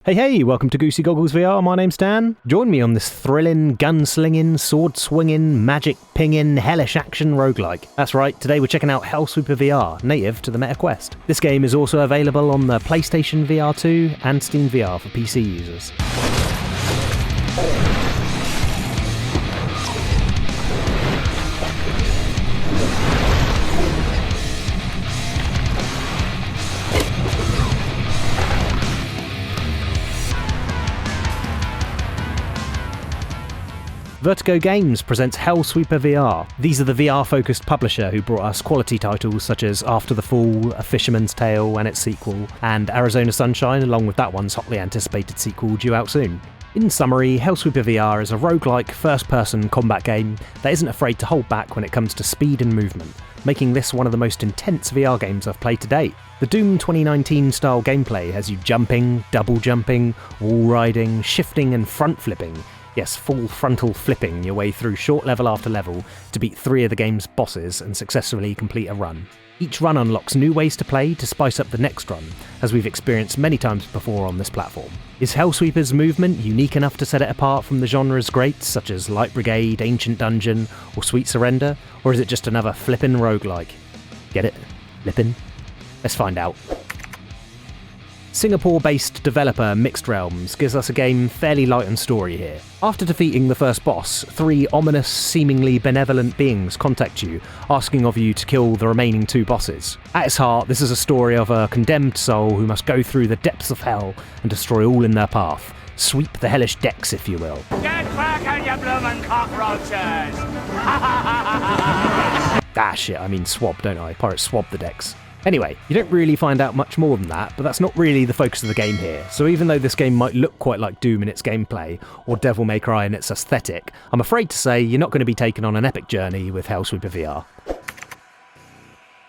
Hey, welcome to Goosey Goggles VR. My name's Dan. Join me on this thrilling, gun-slinging, sword-swinging, magic-pinging, hellish action roguelike. That's right, today we're checking out Hellsweeper VR, native to the Meta Quest. This game is also available on the PlayStation VR2 and Steam VR for PC users. Vertigo Games presents Hellsweeper VR. These are the VR-focused publisher who brought us quality titles such as After the Fall, A Fisherman's Tale and its sequel, and Arizona Sunshine, along with that one's hotly anticipated sequel due out soon. In summary, Hellsweeper VR is a roguelike first-person combat game that isn't afraid to hold back when it comes to speed and movement, making this one of the most intense VR games I've played to date. The Doom 2019 style gameplay has you jumping, double jumping, wall riding, shifting and front flipping. Yes, full frontal flipping your way through short level after level to beat 3 of the game's bosses and successfully complete a run. Each run unlocks new ways to play to spice up the next run, as we've experienced many times before on this platform. Is Hellsweeper's movement unique enough to set it apart from the genre's greats such as Light Brigade, Ancient Dungeon or Sweet Surrender, or is it just another flippin' roguelike? Get it? Flippin'? Let's find out. Singapore-based developer Mixed Realms gives us a game fairly light on story here. After defeating the first boss, 3 ominous, seemingly benevolent beings contact you, asking of you to kill the remaining 2 bosses. At its heart, this is a story of a condemned soul who must go through the depths of hell and destroy all in their path. Sweep the hellish decks, if you will. Get back on your bloomin' cockroaches! Shit, I mean swab, don't I? Pirates swab the decks. Anyway, you don't really find out much more than that, but that's not really the focus of the game here. So even though this game might look quite like Doom in its gameplay, or Devil May Cry in its aesthetic, I'm afraid to say you're not going to be taken on an epic journey with Hellsweeper VR.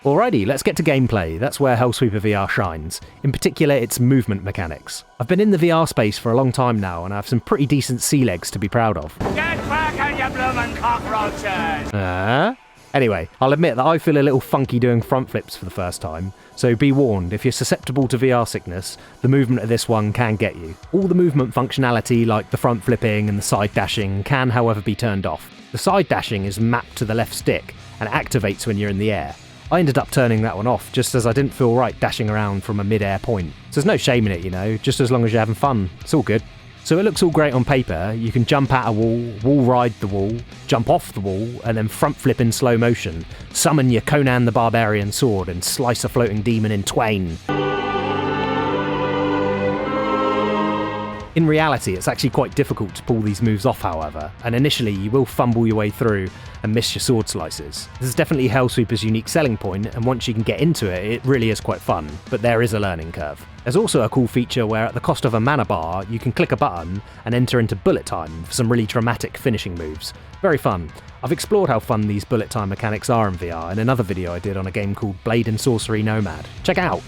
Alrighty, let's get to gameplay. That's where Hellsweeper VR shines. In particular, its movement mechanics. I've been in the VR space for a long time now, and I have some pretty decent sea legs to be proud of. Get back on your bloomin' cockroaches! Anyway, I'll admit that I feel a little funky doing front flips for the first time, so be warned, if you're susceptible to VR sickness, the movement of this one can get you. All the movement functionality like the front flipping and the side dashing can however be turned off. The side dashing is mapped to the left stick and activates when you're in the air. I ended up turning that one off just as I didn't feel right dashing around from a mid-air point. So there's no shame in it, you know, just as long as you're having fun. It's all good. So it looks all great on paper. You can jump at a wall ride the wall, jump off the wall, and then front flip in slow motion, summon your Conan the Barbarian sword and slice a floating demon in twain. In reality, it's actually quite difficult to pull these moves off, however, and initially you will fumble your way through and miss your sword slices. This is definitely Hellsweeper's unique selling point, and once you can get into it, it really is quite fun, but there is a learning curve. There's also a cool feature where at the cost of a mana bar, you can click a button and enter into bullet time for some really dramatic finishing moves. Very fun. I've explored how fun these bullet time mechanics are in VR in another video I did on a game called Blade and Sorcery Nomad. Check it out!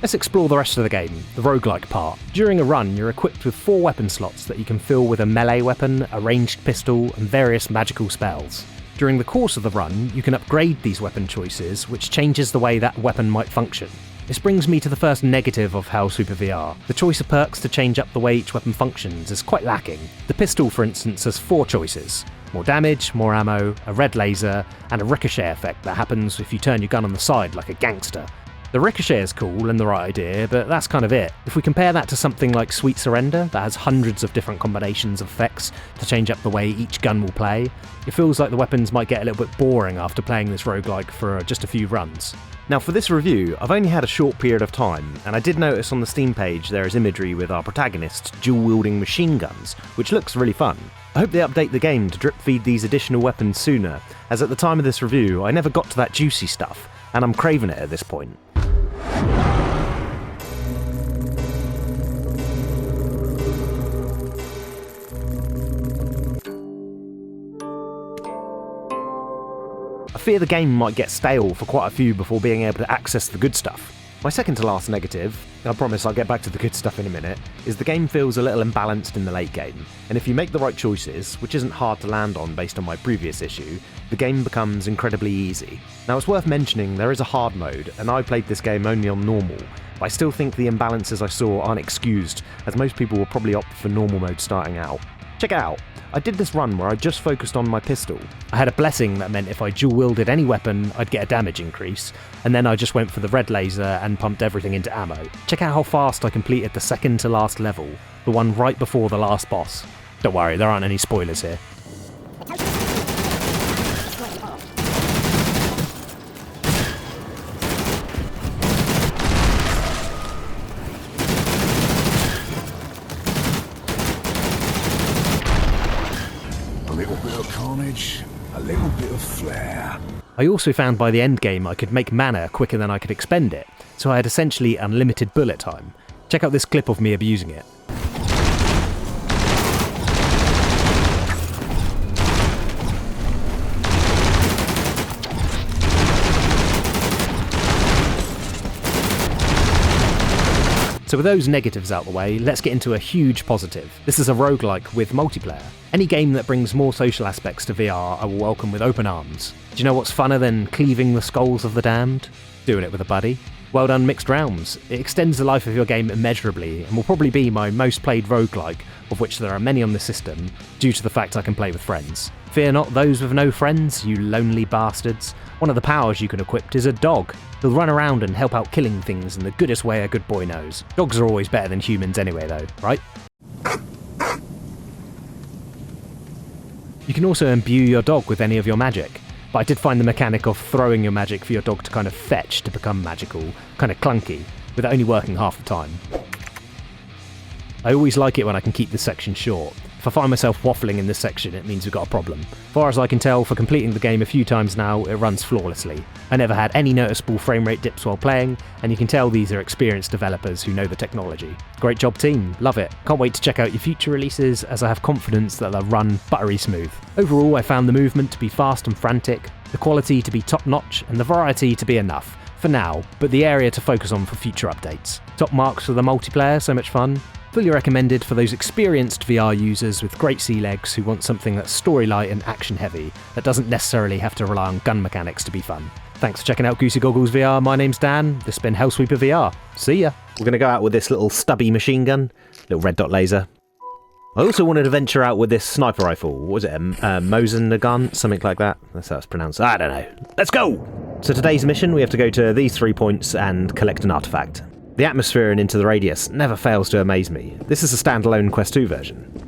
Let's explore the rest of the game, the roguelike part. During a run, you're equipped with 4 weapon slots that you can fill with a melee weapon, a ranged pistol, and various magical spells. During the course of the run, you can upgrade these weapon choices, which changes the way that weapon might function. This brings me to the first negative of Hellsweeper VR. The choice of perks to change up the way each weapon functions is quite lacking. The pistol, for instance, has 4 choices. More damage, more ammo, a red laser, and a ricochet effect that happens if you turn your gun on the side like a gangster. The ricochet is cool and the right idea, but that's kind of it. If we compare that to something like Sweet Surrender, that has hundreds of different combinations of effects to change up the way each gun will play, it feels like the weapons might get a little bit boring after playing this roguelike for just a few runs. Now for this review, I've only had a short period of time, and I did notice on the Steam page there is imagery with our protagonist dual-wielding machine guns, which looks really fun. I hope they update the game to drip feed these additional weapons sooner, as at the time of this review I never got to that juicy stuff, and I'm craving it at this point. I fear the game might get stale for quite a few before being able to access the good stuff. My second to last negative, I promise I'll get back to the good stuff in a minute, is the game feels a little imbalanced in the late game, and if you make the right choices, which isn't hard to land on based on my previous issue, the game becomes incredibly easy. Now it's worth mentioning there is a hard mode, and I played this game only on normal, but I still think the imbalances I saw aren't excused, as most people will probably opt for normal mode starting out. Check it out. I did this run where I just focused on my pistol. I had a blessing that meant if I dual-wielded any weapon, I'd get a damage increase, and then I just went for the red laser and pumped everything into ammo. Check out how fast I completed the second to last level, the one right before the last boss. Don't worry, there aren't any spoilers here. A little bit of flair. I also found by the end game I could make mana quicker than I could expend it, so I had essentially unlimited bullet time. Check out this clip of me abusing it. So with those negatives out the way, let's get into a huge positive. This is a roguelike with multiplayer. Any game that brings more social aspects to VR I will welcome with open arms. Do you know what's funner than cleaving the skulls of the damned? Doing it with a buddy. Well done, Mixed Realms. It extends the life of your game immeasurably and will probably be my most played roguelike, of which there are many on the system, due to the fact I can play with friends. Fear not those with no friends, you lonely bastards. One of the powers you can equip is a dog. He'll run around and help out killing things in the goodest way a good boy knows. Dogs are always better than humans anyway though, right? You can also imbue your dog with any of your magic, but I did find the mechanic of throwing your magic for your dog to kind of fetch to become magical kind of clunky, with it only working half the time. I always like it when I can keep this section short. If I find myself waffling in this section, it means we've got a problem. As far as I can tell, for completing the game a few times now, it runs flawlessly. I never had any noticeable frame rate dips while playing, and you can tell these are experienced developers who know the technology. Great job team, love it. Can't wait to check out your future releases, as I have confidence that they'll run buttery smooth. Overall, I found the movement to be fast and frantic, the quality to be top notch, and the variety to be enough. For now, but the area to focus on for future updates. Top marks for the multiplayer, so much fun. Fully recommended for those experienced VR users with great sea legs who want something that's story light and action heavy, that doesn't necessarily have to rely on gun mechanics to be fun. Thanks for checking out Goosey Goggles VR, my name's Dan, this has been Hellsweeper VR. See ya! We're going to go out with this little stubby machine gun, little red dot laser. I also wanted to venture out with this sniper rifle. What was it, a Mosin gun? Something like that? That's how it's pronounced. I don't know. Let's go! So today's mission, we have to go to these 3 points and collect an artifact. The atmosphere and Into the Radius never fails to amaze me. This is a standalone Quest 2 version.